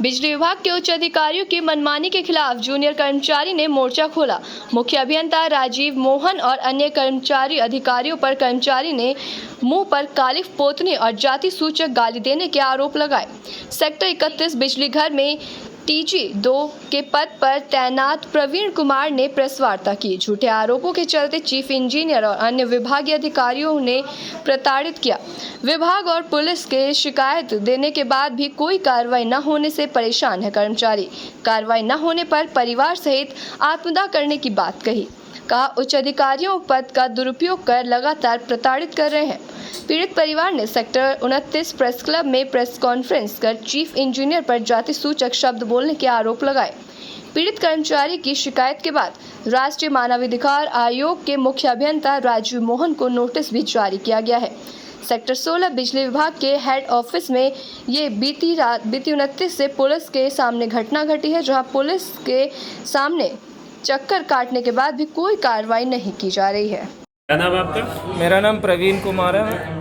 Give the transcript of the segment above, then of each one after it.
बिजली विभाग के उच्च अधिकारियों की मनमानी के खिलाफ जूनियर कर्मचारी ने मोर्चा खोला। मुख्य अभियंता राजीव मोहन और अन्य कर्मचारी अधिकारियों पर कर्मचारी ने मुंह पर कालिख पोतने और जाति सूचक गाली देने के आरोप लगाए। सेक्टर 31 बिजली घर में TG2 के पद पर तैनात प्रवीण कुमार ने प्रेस वार्ता की। झूठे आरोपों के चलते चीफ इंजीनियर और अन्य विभागीय अधिकारियों ने प्रताड़ित किया। विभाग और पुलिस के शिकायत देने के बाद भी कोई कार्रवाई न होने से परेशान है कर्मचारी। कार्रवाई न होने पर परिवार सहित आत्मदाह करने की बात कही। कहा उच्च अधिकारियों पद का दुरुपयोग कर लगातार प्रताड़ित कर रहे हैं। पीड़ित परिवार ने सेक्टर 29 प्रेस क्लब में प्रेस कॉन्फ्रेंस कर चीफ इंजीनियर पर जाति सूचक शब्द बोलने के आरोप लगाए। पीड़ित कर्मचारी की शिकायत के बाद राष्ट्रीय मानवाधिकार आयोग के मुख्य अभियंता राजीव मोहन को नोटिस भी जारी किया गया है। सेक्टर 16 बिजली विभाग के हेड ऑफिस में ये बीती 29 से पुलिस के सामने घटना घटी है, जहां पुलिस के सामने चक्कर काटने के बाद भी कोई कार्रवाई नहीं की जा रही है। क्या नाम है आपका? मेरा नाम प्रवीण कुमार है।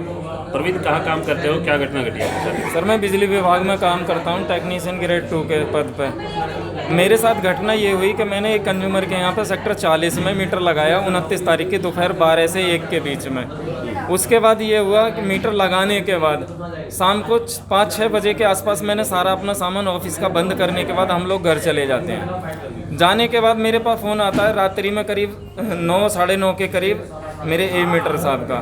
प्रवीण, कहाँ काम करते हो? क्या घटना घटी है? सर मैं बिजली विभाग में काम करता हूँ, टेक्नीशियन ग्रेड 2 के पद पे। मेरे साथ घटना ये हुई कि मैंने एक कंज्यूमर के यहाँ पे सेक्टर 40 में मीटर लगाया 29 तारीख की दोपहर 12 से 1 के बीच में। उसके बाद ये हुआ कि मीटर लगाने के बाद शाम को 5-6 बजे के आसपास मैंने सारा अपना सामान ऑफिस का बंद करने के बाद हम लोग घर चले जाते हैं। जाने के बाद मेरे पास फ़ोन आता है रात्रि में करीब 9-9:30 के करीब मेरे मीटर साहब का,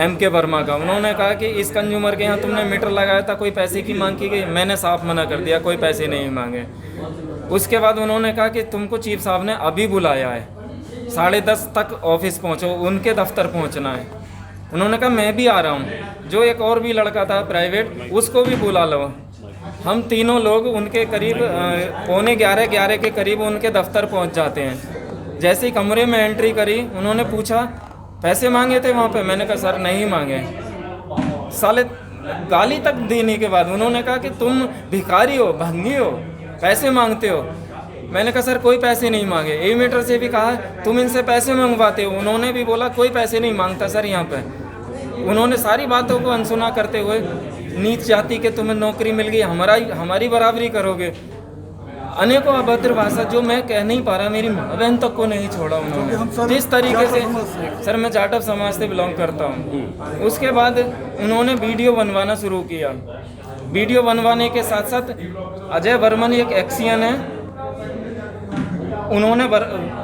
MK वर्मा का। उन्होंने कहा कि इस कंज्यूमर के यहाँ तुमने मीटर लगाया था, कोई पैसे की मांग की गई? मैंने साफ मना कर दिया, कोई पैसे नहीं मांगे। उसके बाद उन्होंने कहा कि तुमको चीफ साहब ने अभी बुलाया है, 10:30 तक ऑफिस पहुँचो, उनके दफ्तर पहुँचना है। उन्होंने कहा मैं भी आ रहा हूँ। जो एक और भी लड़का था प्राइवेट, उसको भी बुला लो। हम तीनों लोग उनके करीब 11:45 के करीब उनके दफ्तर पहुँच जाते हैं। जैसे ही कमरे में एंट्री करी, उन्होंने पूछा पैसे मांगे थे वहाँ पे? मैंने कहा सर नहीं मांगे। साले गाली तक देने के बाद उन्होंने कहा कि तुम भिखारी हो, भंगी हो, पैसे मांगते हो। मैंने कहा सर कोई पैसे नहीं मांगे। मीटर से भी कहा तुम इनसे पैसे मंगवाते हो? उन्होंने भी बोला कोई पैसे नहीं मांगता सर यहाँ पे। उन्होंने सारी बातों को अनसुना करते हुए नीच जाति के तुम्हें नौकरी मिल गई, हमारी बराबरी करोगे। अनेकों अभद्र भाषा जो मैं कह नहीं पा रहा, मेरी माँ बहन तक को नहीं छोड़ा उन्होंने। जिस तरीके से सर मैं जाटव समाज से बिलोंग करता हूँ। उसके बाद उन्होंने वीडियो बनवाना शुरू किया। वीडियो बनवाने के साथ साथ अजय वर्मन एक एक्सियन है, उन्होंने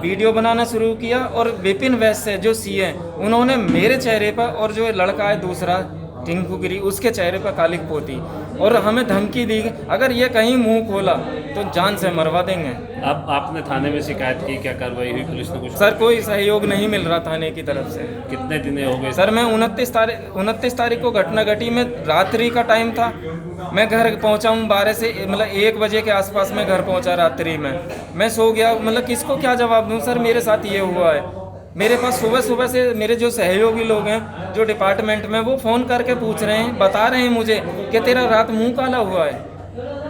वीडियो बनाना शुरू किया। और विपिन वैश्य जो CA, उन्होंने मेरे चेहरे पर और जो लड़का है दूसरा टिंकू गिरी, उसके चेहरे पर कालिख पोती और हमें धमकी दी अगर ये कहीं मुंह खोला तो जान से मरवा देंगे। अब आपने थाने में शिकायत की, क्या कार्रवाई हुई? पुलिस ने कुछ? सर कोई सहयोग नहीं मिल रहा थाने की तरफ से। कितने दिन हो गए? सर मैं 29 तारीख को घटना घटी में रात्रि का टाइम था। मैं घर पहुंचा हूँ 12 से 1 बजे के आसपास में घर पहुंचा रात्रि में। मैं सो गया, किसको क्या जवाब दूँ सर, मेरे साथ ये हुआ है। मेरे पास सुबह से मेरे जो सहयोगी लोग हैं जो डिपार्टमेंट में, वो फ़ोन करके पूछ रहे हैं, बता रहे हैं मुझे कि तेरा रात मुंह काला हुआ है।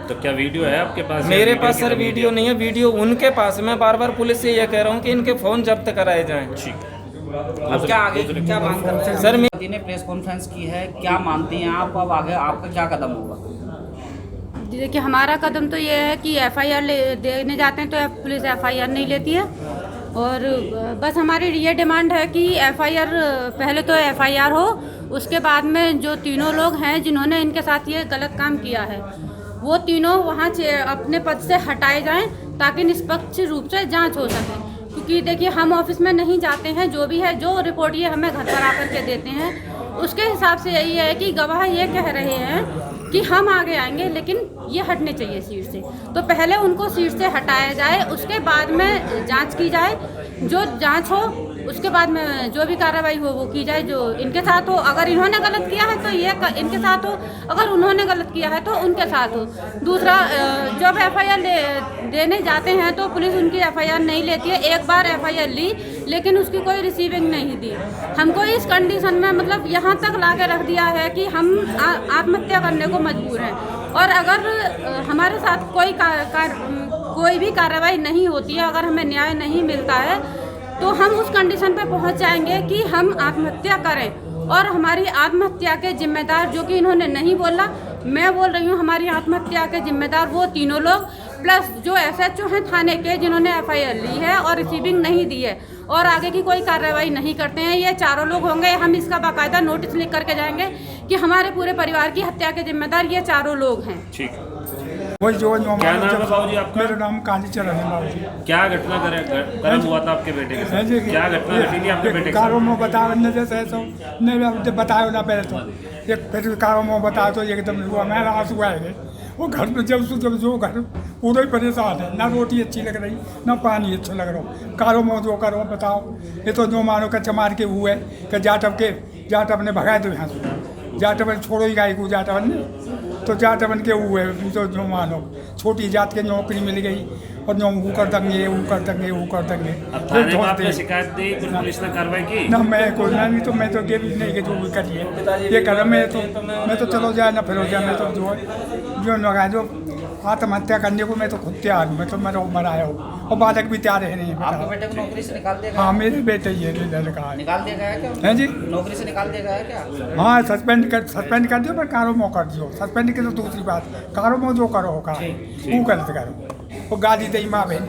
तो क्या वीडियो है आपके पास? मेरे पास सर वीडियो नहीं है, वीडियो उनके पास। मैं बार बार पुलिस से ये कह रहा हूँ कि इनके फ़ोन जब्त कराए जाएँ। ठीक। क्या आगे क्या मांग करते हैं सर? ने प्रेस कॉन्फ्रेंस की है, क्या मानते हैं आप? अब आगे आपका क्या कदम होगा? जी देखिए, हमारा कदम तो ये है कि FIR देने जाते हैं तो पुलिस FIR नहीं लेती है। और बस हमारी ये डिमांड है कि FIR, पहले तो FIR हो, उसके बाद में जो तीनों लोग हैं जिन्होंने इनके साथ ये गलत काम किया है, वो तीनों वहाँ अपने पद से हटाए जाएं ताकि निष्पक्ष रूप से जांच हो सके। क्योंकि देखिए हम ऑफिस में नहीं जाते हैं, जो भी है जो रिपोर्ट ये हमें घर पर आकर के देते हैं, उसके हिसाब से यही है कि गवाह ये कह रहे हैं कि हम आगे आएंगे लेकिन ये हटने चाहिए सीट से। तो पहले उनको सीट से हटाया जाए, उसके बाद में जांच की जाए। जो जांच हो उसके बाद में जो भी कार्रवाई हो वो की जाए, जो इनके साथ हो। अगर इन्होंने गलत किया है तो ये इनके साथ हो, अगर उन्होंने गलत किया है तो उनके साथ हो। दूसरा, जब FIR देने जाते हैं तो पुलिस उनकी FIR नहीं लेती है। एक बार FIR ली लेकिन उसकी कोई रिसीविंग नहीं दी। हमको इस कंडीशन में यहाँ तक ला के रख दिया है कि हम आत्महत्या करने को मजबूर हैं। और अगर हमारे साथ कोई भी कार्रवाई नहीं होती है, अगर हमें न्याय नहीं मिलता है, तो हम उस कंडीशन पे पहुंच जाएंगे कि हम आत्महत्या करें। और हमारी आत्महत्या के जिम्मेदार, जो कि इन्होंने नहीं बोला, मैं बोल रही हूँ हमारी आत्महत्या के जिम्मेदार वो तीनों लोग प्लस जो SHO हैं थाने के जिन्होंने FIR ली है और रिसीविंग नहीं दी है और आगे की कोई कार्रवाई नहीं करते हैं। ये चारों लोग होंगे। हम इसका बाकायदा नोटिस लिख करके जाएंगे कि हमारे पूरे परिवार की हत्या के जिम्मेदार ये चारों लोग हैं। ठीक है। वही जो क्या नाम है बाबूजी आपका? मेरा नाम कालीचरण है बाबूजी। क्या घटना कर्म हुआ था आपके बेटे के है जी, साथ? क्या घटना घटी थी आपके बेटे के कारों साथ? में बताओ न जैसे ऐसा नहीं बताओ ना पहले तो ये फिर कारों में बताओ तो एकदम हुआ मेरा आंसू आएंगे। वो घर में जब जो घर पूरा ही परेशान है, ना रोटी अच्छी लग रही ना पानी अच्छा लग रहा। कारों में जो करो बताओ, ये तो जो मानो कच्चा मार के हुए कि जाटव ने भगाए दो यहाँ से। जाटव ने छोड़ो ही गाय को, जाटव ने तो जाटवन के हुए तो जो मानो छोटी जात के नौकरी मिल गई और जो वो कर देंगे वो कर देंगे वो कर देंगे। अब थाने में आपने शिकायत दी, फिर पुलिस ने कार्रवाई की? ना मैं कोई नहीं तो मैं तो ये भी नहीं कि जो भी करिए ये कर मैं तो चलो जाए ना फिर हो जाए। मैं तो जो लगा जो आत्महत्या करने को मैं तो खुद तैयार हूँ। मैं तो मराया हूँ और बालक भी तैयार है नहीं। आपके बेटे को नौकरी से निकाल दिया गया? हाँ मेरे बेटे ये लड़का है। निकाल दिया गया है क्या? है जी, नौकरी से निकाल दिया गया है क्या? हाँ सस्पेंड कर दियो पर कारों में कर दियो। सस्पेंड की तो दूसरी बात, कारों में जो करो का वो गलत करो। वो गाली दई माँ बहन